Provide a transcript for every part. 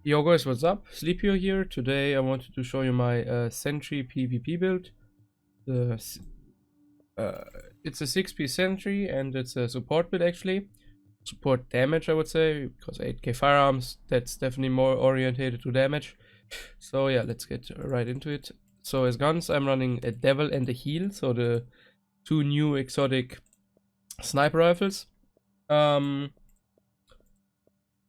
Yo guys, what's up? Sleepio here. Today I wanted to show you my Sentry PvP build. The, s- uh, it's a 6-piece Sentry and it's a support build actually. Support damage I would say, because 8k firearms, that's definitely more orientated to damage. So yeah, let's get right into it. So as guns I'm running a Devil and a Heal, so the two new exotic sniper rifles.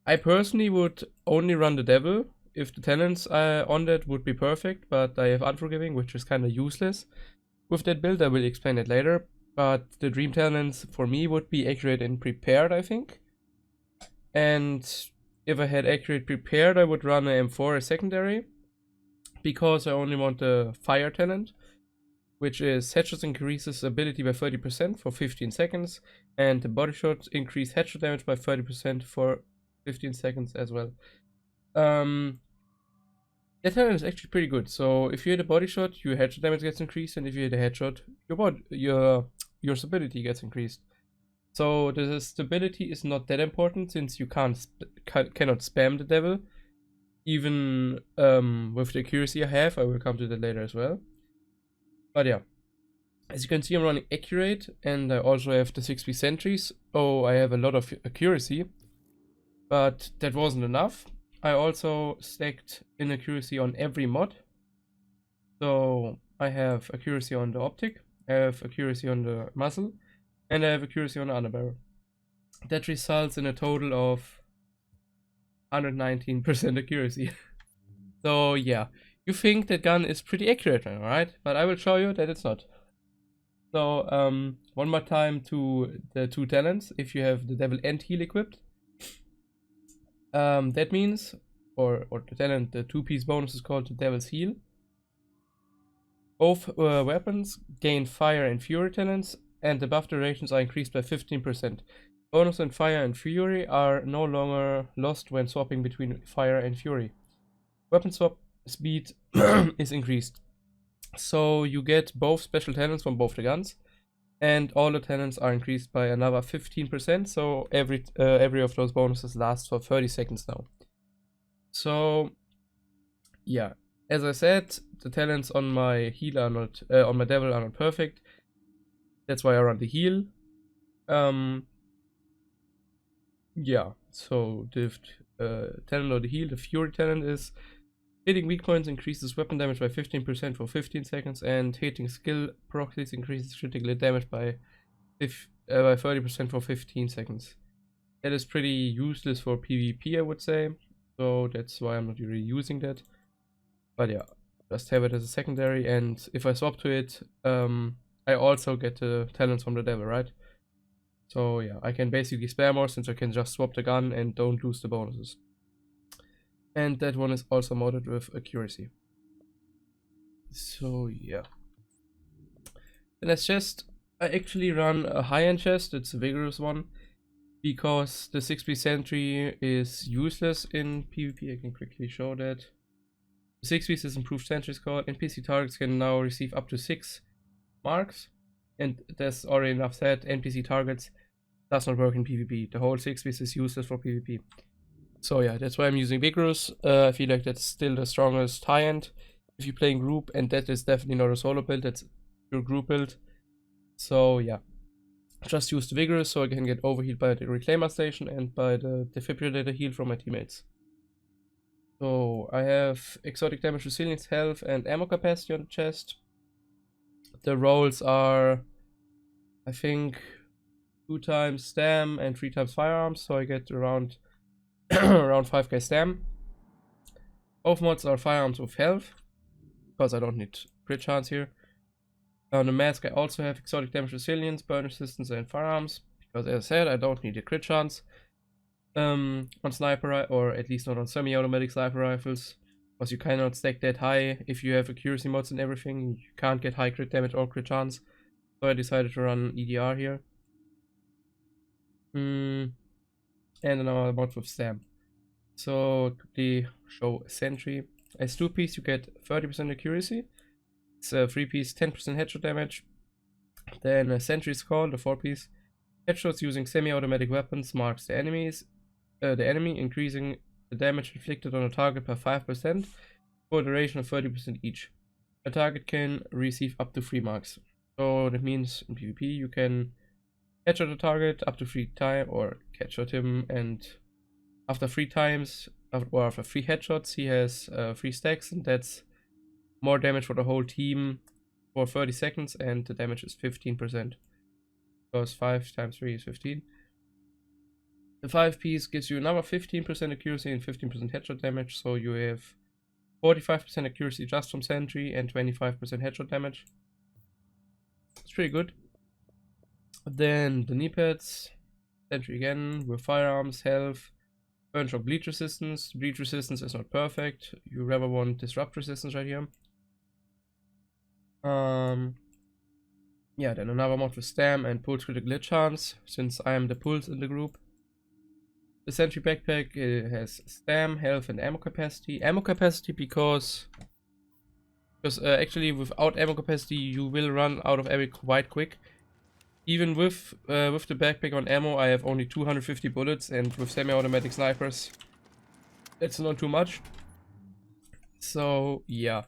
I personally would only run the Devil if the talents on that would be perfect, but I have Unforgiving, which is kind of useless with that build. I will explain it later. But the dream talents for me would be Accurate and Prepared, I think. And if I had Accurate Prepared, I would run a M4 as secondary, because I only want the Fire talent, which is headshots increases ability by 30% for 15 seconds, and the body shots increase headshot damage by 30% for 15 seconds as well. That talent is actually pretty good. So if you hit a body shot, your headshot damage gets increased, and if you hit a headshot, your stability gets increased. So the stability is not that important since you cannot spam the devil. Even with the accuracy I have, I will come to that later as well. But yeah, as you can see, I'm running accurate, and I also have the 6-piece sentries. Oh, I have a lot of accuracy, but that wasn't enough. I also stacked inaccuracy on every mod. So I have accuracy on the optic, I have accuracy on the muzzle, and I have accuracy on the underbarrel. That results in a total of 119% accuracy. So yeah, you think that gun is pretty accurate, right? But I will show you that it's not. So one more time to the two talents. If you have the Devil and Heal equipped, that means, or the talent, the 2-piece bonus is called the Devil's Heal. Both weapons gain Fire and Fury talents, and the buff durations are increased by 15%. Bonus and Fire and Fury are no longer lost when swapping between Fire and Fury. Weapon swap speed is increased. So you get both special talents from both the guns, and all the talents are increased by another 15%, so every of those bonuses lasts for 30 seconds now. So yeah, as I said, the talents on my heal are not, on my devil are not perfect. That's why I run the heal. Yeah, so the talent on the heal, the fury talent, is hitting weak points increases weapon damage by 15% for 15 seconds, and hitting skill proxies increases critical hit damage by 30% for 15 seconds. That is pretty useless for PvP, I would say, so that's why I'm not really using that. But yeah, just have it as a secondary, and if I swap to it, I also get the talents from the devil, right? So yeah, I can basically spare more since I can just swap the gun and don't lose the bonuses. And that one is also modded with accuracy. So yeah. Then as chest, I actually run a high-end chest. It's a vigorous one, because the 6-piece sentry is useless in PvP. I can quickly show that. The 6-piece is improved sentry score. NPC targets can now receive up to 6 marks, and that's already enough said. NPC targets does not work in PvP. The whole 6-piece is useless for PvP. So yeah, that's why I'm using Vigorous. I feel like that's still the strongest high-end if you're playing group, and that is definitely not a solo build, that's your group build. So yeah, just use the Vigorous so I can get overhealed by the Reclaimer station and by the Defibrillator heal from my teammates. So I have exotic damage, resilience, health, and ammo capacity on the chest. The rolls are, I think, 2 times stam and 3 times firearms, so I get around around 5k stam. Both mods are firearms with health, because I don't need crit chance here. On the mask I also have exotic damage, resilience, burn resistance, and firearms, because as I said, I don't need a crit chance on sniper, or at least not on semi-automatic sniper rifles, because you cannot stack that high. If you have accuracy mods and everything, you can't get high crit damage or crit chance, so I decided to run EDR here. And another mod with stam. So quickly show Sentry. As 2-piece you get 30% accuracy. It's a 3-piece 10% headshot damage. Then a Sentry Skull, the 4-piece. Headshots using semi-automatic weapons marks the enemy, increasing the damage inflicted on a target by 5% for a duration of 30% each. A target can receive up to 3 marks. So that means in PvP you can headshot a target up to 3 times, or headshot him, and after 3 times, or after 3 headshots, he has 3 stacks, and that's more damage for the whole team for 30 seconds, and the damage is 15%. Because 5 times 3 is 15. The 5 piece gives you another 15% accuracy and 15% headshot damage, so you have 45% accuracy just from Sentry and 25% headshot damage. It's pretty good. Then the knee pads, Sentry again, with firearms, health, burn shock, bleed resistance. Bleed resistance is not perfect. You rather want disrupt resistance right here. Yeah, then another mod with stam and pulse critical hit chance, since I am the pulse in the group. The Sentry backpack has stam, health, and ammo capacity. Ammo capacity because actually without ammo capacity you will run out of ammo quite quick. Even with the backpack on ammo, I have only 250 bullets, and with semi-automatic snipers, that's not too much. So yeah,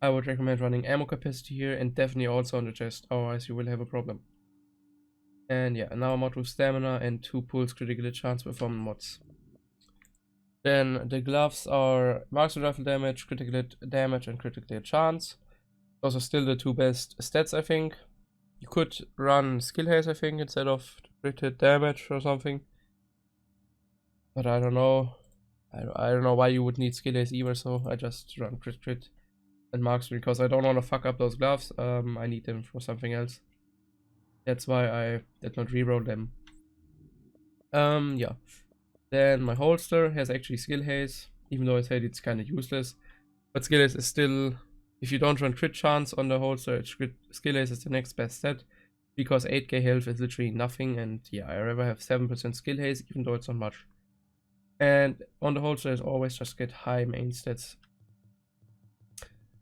I would recommend running ammo capacity here, and definitely also on the chest, otherwise you will have a problem. And yeah, another mod with stamina and 2 pulse critical hit chance performance mods. Then the gloves are marksman rifle damage, critical hit damage, and critical hit chance. Those are still the 2 best stats, I think. You could run skill haze, I think, instead of crit hit damage or something. But I don't know. I don't know why you would need skill haze either, so I just run crit and marksman because I don't want to fuck up those gloves. I need them for something else. That's why I did not reroll them. Yeah. Then my holster has actually skill haze, even though I said it's kind of useless. But skill haze is still, if you don't run crit chance on the holster, skill haze is the next best stat, because 8k health is literally nothing, and yeah, I rather have 7% skill haze, even though it's not much. And on the holster, as always, just get high main stats.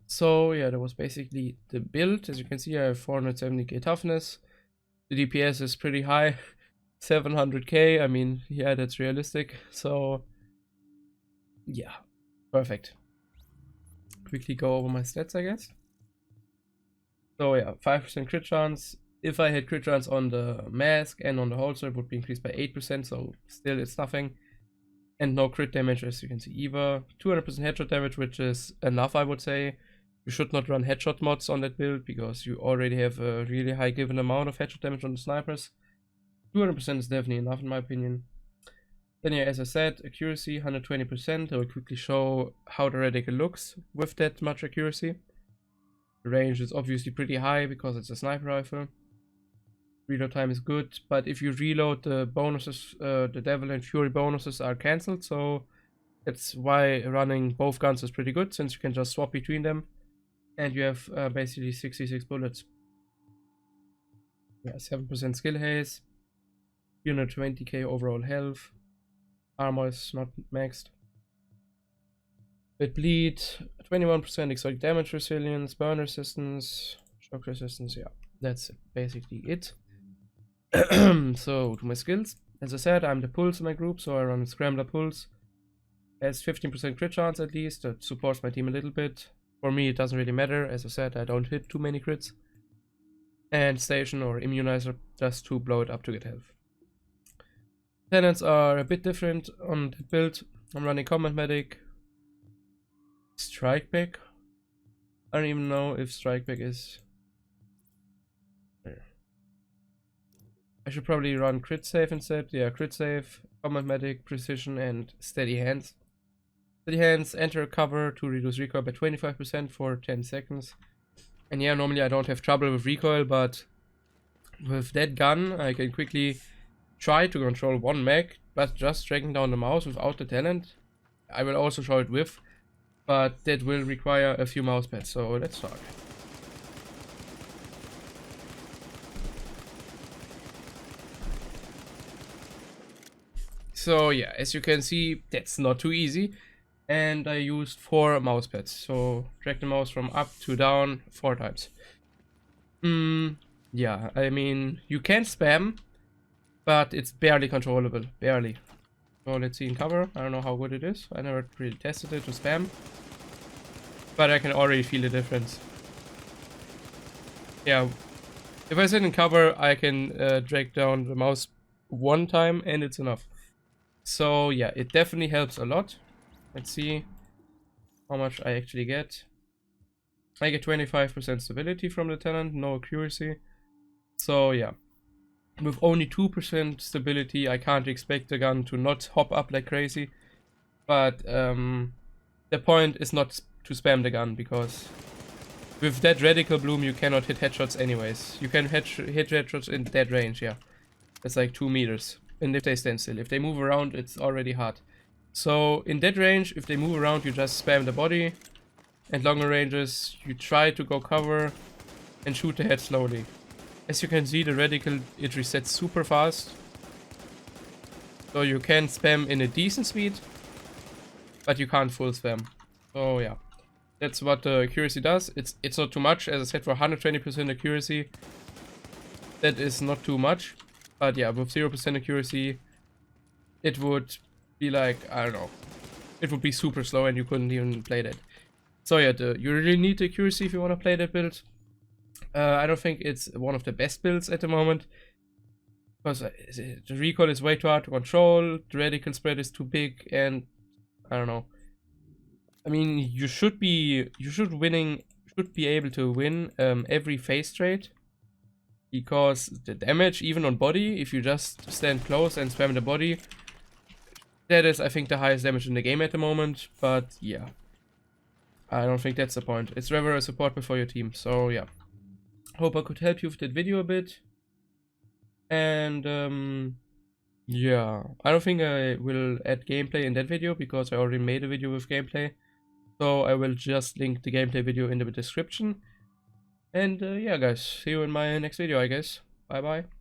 So yeah, that was basically the build. As you can see, I have 470k toughness. The DPS is pretty high, 700k. I mean, yeah, that's realistic. So yeah, perfect. Quickly go over my stats, I guess. So yeah, 5% crit chance. If I had crit chance on the mask and on the holster, it would be increased by 8%, so still it's nothing. And no crit damage, as you can see either. 200% headshot damage, which is enough, I would say. You should not run headshot mods on that build, because you already have a really high given amount of headshot damage on the snipers. 200% is definitely enough in my opinion. Then yeah, as I said, accuracy 120%. I will quickly show how the reticle looks with that much accuracy. The range is obviously pretty high because it's a sniper rifle. Reload time is good, but if you reload, the bonuses, the Devil and Fury bonuses are cancelled, so that's why running both guns is pretty good, since you can just swap between them, and you have basically 66 bullets. Yeah, 7% skill haze, 320k overall health, armor is not maxed. Bit bleed, 21% exotic damage resilience, burn resistance, shock resistance, yeah, that's basically it. So to my skills, as I said, I'm the pulse in my group, so I run Scrambler Pulse. Has 15% crit chance at least, that supports my team a little bit. For me it doesn't really matter, as I said, I don't hit too many crits. And Station or Immunizer, just to blow it up to get health. Tenants are a bit different on that build. I'm running Combat Medic, Strike Back. I don't even know if Strike Back is... I should probably run Crit Save instead. Yeah, Crit Save, Combat Medic, Precision, and Steady Hands. Steady Hands, enter cover to reduce recoil by 25% for 10 seconds. And yeah, normally I don't have trouble with recoil, but with that gun I can quickly try to control one mag, but just dragging down the mouse without the talent. I will also show it with, but that will require a few mouse pads, so let's start. So yeah, as you can see, that's not too easy, and I used 4 mouse pads, so drag the mouse from up to down 4 times. Yeah, I mean, you can spam, but it's barely controllable, barely. So let's see in cover. I don't know how good it is. I never really tested it to spam. But I can already feel the difference. Yeah. If I sit in cover, I can drag down the mouse one time and it's enough. So yeah, it definitely helps a lot. Let's see how much I actually get. I get 25% stability from the talent, no accuracy. So yeah. With only 2% stability, I can't expect the gun to not hop up like crazy. But the point is not to spam the gun, because with that radical bloom you cannot hit headshots anyways. You can hit headshots in dead range, yeah. It's like 2 meters. And if they stand still. If they move around, it's already hard. So in dead range, if they move around, you just spam the body. And longer ranges, you try to go cover and shoot the head slowly. As you can see, the radical, it resets super fast. So you can spam in a decent speed, but you can't full spam. So yeah, that's what the accuracy does. It's not too much. As I said, for 120% accuracy, that is not too much. But yeah, with 0% accuracy, it would be like, I don't know, it would be super slow and you couldn't even play that. So yeah, you really need the accuracy if you want to play that build. I don't think it's one of the best builds at the moment, because the recoil is way too hard to control, the radical spread is too big, and I don't know. I mean, you should be able to win every phase trade, because the damage, even on body, if you just stand close and spam the body, that is, I think, the highest damage in the game at the moment. But yeah, I don't think that's the point. It's rather a support build for your team. So yeah, hope I could help you with that video a bit. And yeah, I don't think I will add gameplay in that video, because I already made a video with gameplay. So I will just link the gameplay video in the description. And yeah guys, see you in my next video, I guess. Bye bye.